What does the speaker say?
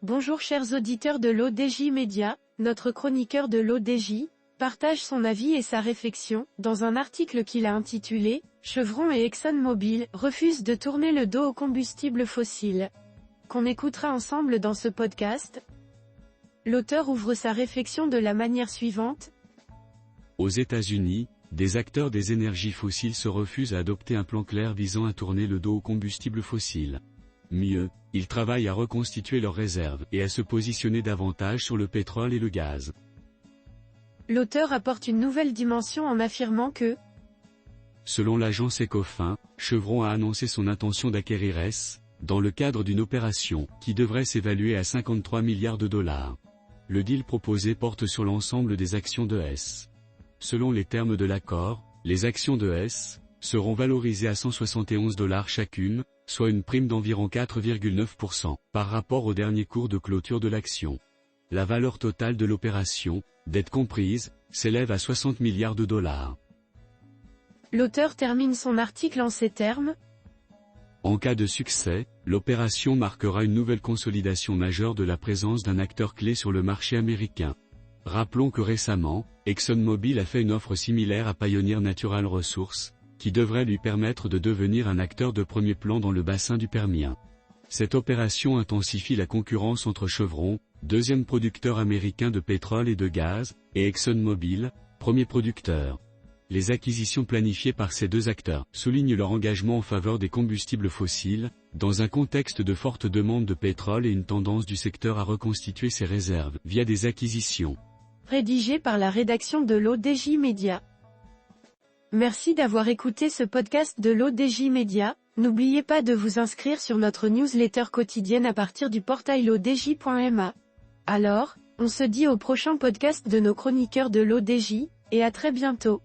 Bonjour chers auditeurs de l'ODJ Média, notre chroniqueur de l'ODJ partage son avis et sa réflexion dans un article qu'il a intitulé « Chevron et ExxonMobil refusent de tourner le dos aux combustibles fossiles », qu'on écoutera ensemble dans ce podcast. L'auteur ouvre sa réflexion de la manière suivante. Aux États-Unis, des acteurs des énergies fossiles se refusent à adopter un plan clair visant à tourner le dos aux combustibles fossiles. Mieux, ils travaillent à reconstituer leurs réserves et à se positionner davantage sur le pétrole et le gaz. L'auteur apporte une nouvelle dimension en affirmant que, selon l'agence Ecofin, Chevron a annoncé son intention d'acquérir Hess, dans le cadre d'une opération qui devrait s'évaluer à 53 milliards de dollars. Le deal proposé porte sur l'ensemble des actions de Hess. Selon les termes de l'accord, les actions de Hess seront valorisées à $171 chacune, soit une prime d'environ 4,9% par rapport au dernier cours de clôture de l'action. La valeur totale de l'opération, dette comprise, s'élève à 60 milliards de dollars. L'auteur termine son article en ces termes. En cas de succès, l'opération marquera une nouvelle consolidation majeure de la présence d'un acteur clé sur le marché américain. Rappelons que récemment, ExxonMobil a fait une offre similaire à Pioneer Natural Resources, qui devrait lui permettre de devenir un acteur de premier plan dans le bassin du Permien. Cette opération intensifie la concurrence entre Chevron, deuxième producteur américain de pétrole et de gaz, et ExxonMobil, premier producteur. Les acquisitions planifiées par ces deux acteurs soulignent leur engagement en faveur des combustibles fossiles, dans un contexte de forte demande de pétrole et une tendance du secteur à reconstituer ses réserves via des acquisitions. Rédigé par la rédaction de l'ODJ Média. Merci d'avoir écouté ce podcast de l'ODJ Média. N'oubliez pas de vous inscrire sur notre newsletter quotidienne à partir du portail odj.ma. Alors, on se dit au prochain podcast de nos chroniqueurs de l'ODJ, et à très bientôt.